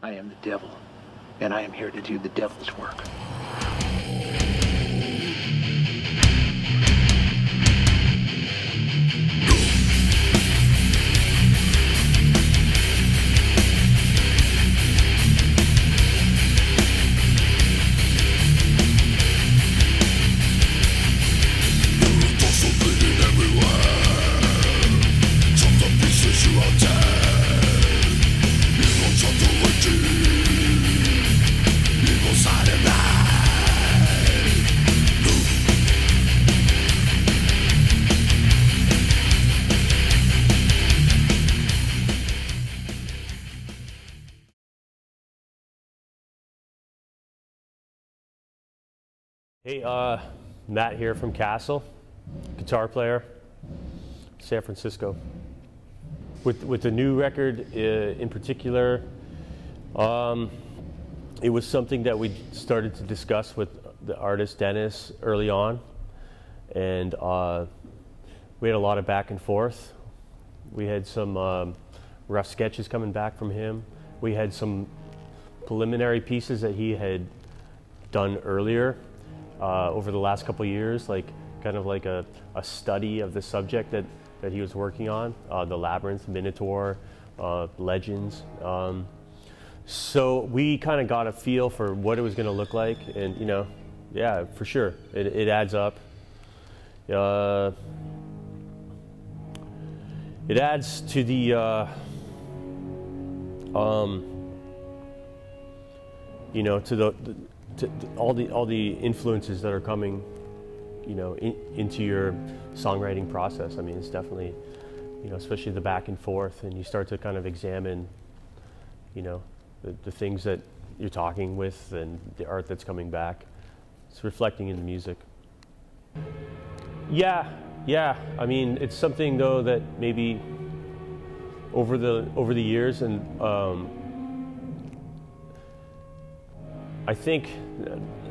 I am the devil, and I am here to do the devil's work. Hey, Matt here from Castle, guitar player, San Francisco. With the new record in particular, it was something that we started to discuss with the artist Dennis early on, and we had a lot of back and forth. We had some rough sketches coming back from him. We had some preliminary pieces that he had done earlier. Over the last couple of years, like kind of like a study of the subject that he was working on, the Labyrinth, Minotaur, Legends. So we kind of got a feel for what it was going to look like, and you know, yeah, for sure, it adds up. It adds to the you know, to all the influences that are coming, you know, into your songwriting process. I mean, it's definitely, you know, especially the back and forth, and you start to kind of examine, you know, the things that you're talking with and the art that's coming back. It's reflecting in the music. Yeah. I mean, it's something though that maybe over the years, and I think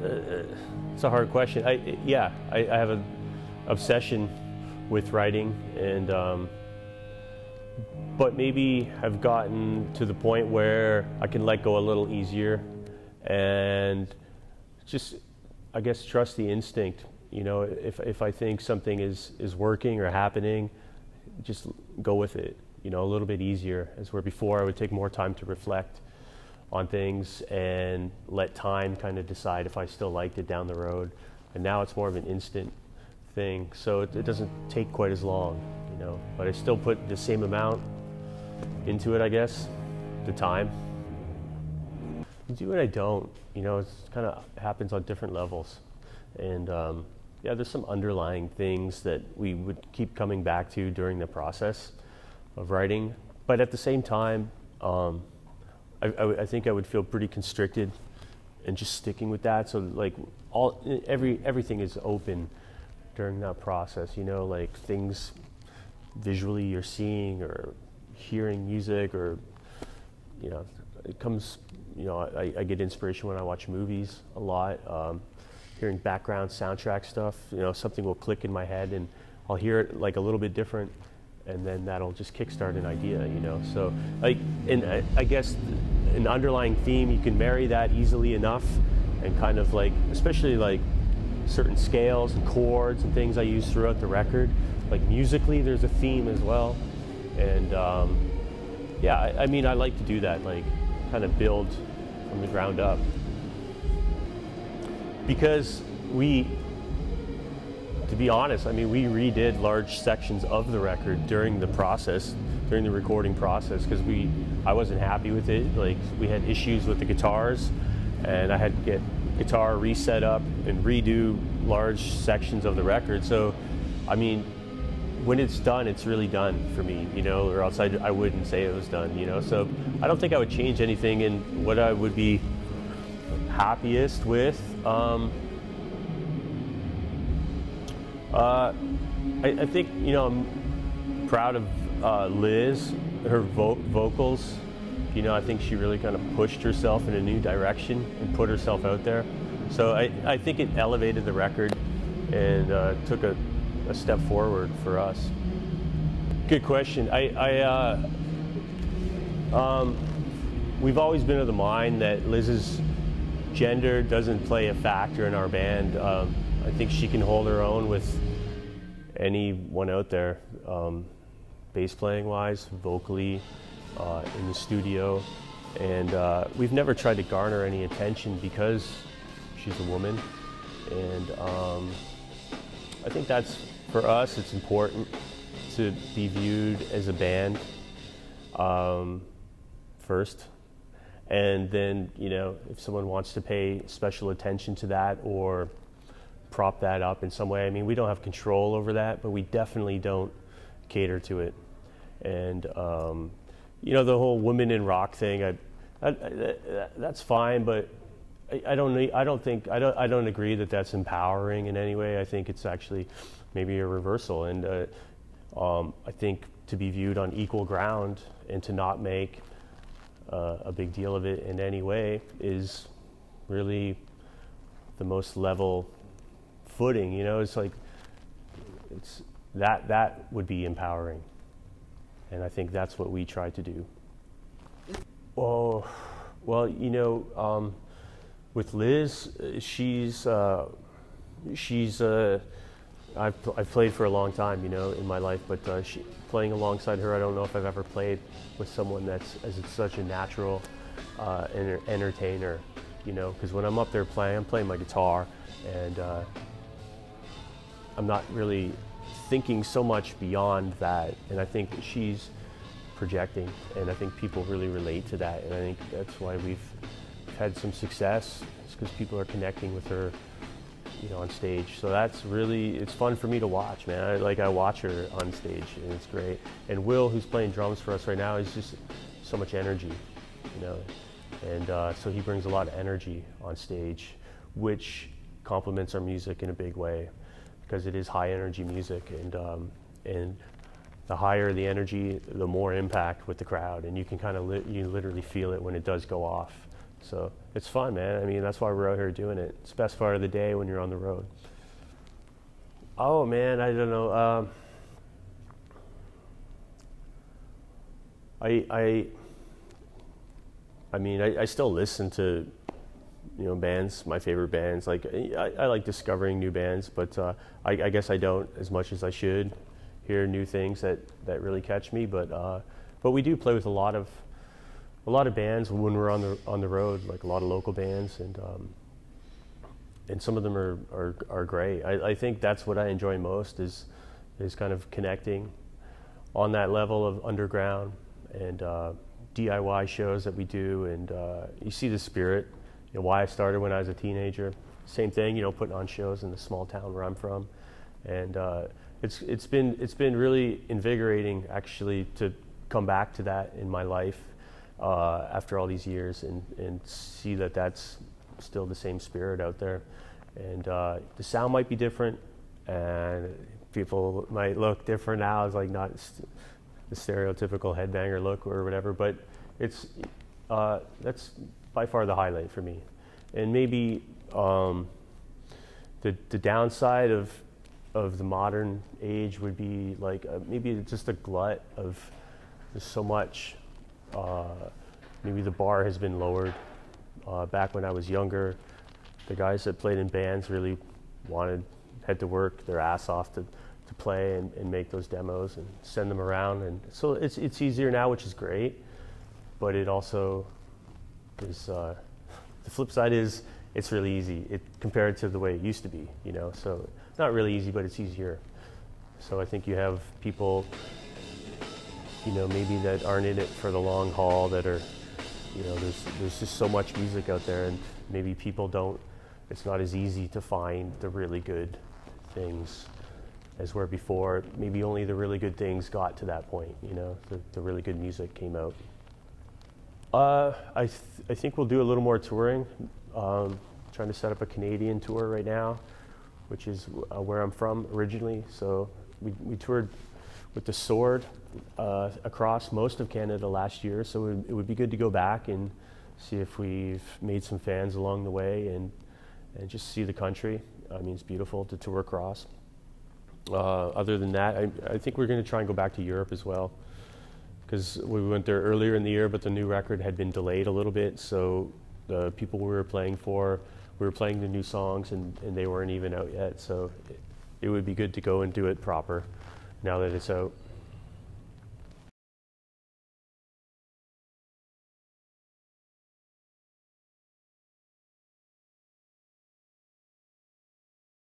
it's a hard question. I have an obsession with writing, and but maybe have gotten to the point where I can let go a little easier, and just, I guess, trust the instinct. You know, if I think something is working or happening, just go with it. You know, a little bit easier. As where before I would take more time to reflect on things and let time kind of decide if I still liked it down the road. And now it's more of an instant thing, so it doesn't take quite as long, you know, but I still put the same amount into it, I guess, the time. I do and I don't, you know, it's kind of happens on different levels. And yeah, there's some underlying things that we would keep coming back to during the process of writing, but at the same time, I think I would feel pretty constricted and just sticking with that. So like everything is open during that process, you know, like things visually you're seeing or hearing music, or, you know, it comes, you know, I get inspiration when I watch movies a lot, hearing background soundtrack stuff, you know, something will click in my head and I'll hear it like a little bit different, and then that'll just kickstart an idea, you know. So like, and I guess an underlying theme, you can marry that easily enough, and kind of like, especially like certain scales and chords and things I use throughout the record, like musically there's a theme as well. And yeah, I mean, I like to do that, like kind of build from the ground up, because to be honest, I mean, we redid large sections of the record during the process, during the recording process, because I wasn't happy with it. Like, we had issues with the guitars, and I had to get guitar reset up and redo large sections of the record. So, I mean, when it's done, it's really done for me, you know, or else I wouldn't say it was done, you know. So I don't think I would change anything in what I would be happiest with. I think, you know, I'm proud of Liz, her vocals. You know, I think she really kind of pushed herself in a new direction and put herself out there. So I think it elevated the record and took a step forward for us. Good question. we've always been of the mind that Liz's gender doesn't play a factor in our band. I think she can hold her own with anyone out there, bass playing wise, vocally, in the studio. And we've never tried to garner any attention because she's a woman. And I think that's, for us, it's important to be viewed as a band first. And then, you know, if someone wants to pay special attention to that or prop that up in some way, I mean, we don't have control over that, but we definitely don't cater to it. And, you know, the whole women in rock thing, that's fine, but I don't agree that that's empowering in any way. I think it's actually maybe a reversal. And I think to be viewed on equal ground and to not make a big deal of it in any way is really the most level footing. You know, it's like that would be empowering, and I think that's what we try to do. Oh, well, you know, with Liz, I've played for a long time, you know, in my life, but playing alongside her, I don't know if I've ever played with someone that's such a natural entertainer, you know, because when I'm up there playing, I'm playing my guitar, and I'm not really thinking so much beyond that, and I think she's projecting, and I think people really relate to that, and I think that's why we've had some success. It's because people are connecting with her, you know, on stage. So that's really, it's fun for me to watch, man. I watch her on stage, and it's great. And Will, who's playing drums for us right now, is just so much energy, you know. And so he brings a lot of energy on stage, which complements our music in a big way, because it is high energy music, and the higher the energy, the more impact with the crowd, and you can kind of you literally feel it when it does go off. So it's fun, man. I mean, that's why we're out here doing it. It's the best part of the day when you're on the road. Oh man, I don't know. I mean, I still listen to, you know, bands, my favorite bands. Like I like discovering new bands, but I guess I don't as much as I should hear new things that really catch me. But we do play with a lot of bands when we're on the road, like a lot of local bands, and some of them are great. I think that's what I enjoy most is kind of connecting on that level of underground and DIY shows that we do, and you see the spirit. You know, why I started when I was a teenager. Same thing, you know, putting on shows in the small town where I'm from, and it's been really invigorating actually to come back to that in my life. After all these years, and see that that's still the same spirit out there, and the sound might be different, and people might look different now. It's like not the stereotypical headbanger look or whatever, but it's that's by far the highlight for me. And maybe the downside of the modern age would be like maybe just a glut of there's so much. Maybe the bar has been lowered. Back when I was younger, the guys that played in bands really had to work their ass off to play and make those demos and send them around. And so it's easier now, which is great. But it also is, the flip side is it's really easy compared to the way it used to be, you know. So not really easy, but it's easier. So I think you have people, you know, maybe that aren't in it for the long haul, that are, you know, there's just so much music out there, and maybe people it's not as easy to find the really good things as where before. Maybe only the really good things got to that point, you know, the really good music came out. I think we'll do a little more touring. Trying to set up a Canadian tour right now, which is where I'm from originally. So we toured with the Sword across most of Canada last year, so it would be good to go back and see if we've made some fans along the way, and just see the country. I mean, it's beautiful to tour across. Other than that, I think we're going to try and go back to Europe as well, because we went there earlier in the year, but the new record had been delayed a little bit, so the people we were playing for, we were playing the new songs, and they weren't even out yet, so it would be good to go and do it proper now that it's out.